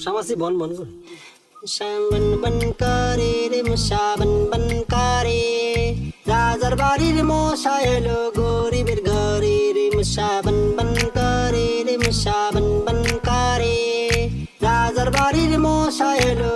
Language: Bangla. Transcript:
মশামাছি বন বন করে মশা বন বন করে রে মশা বন বন করে রাজার বাড়ির মশা এলো গরিবের ঘরে রে মশা বন বন করে রে মশা বন বন করে রাজার বাড়ির মশা এলো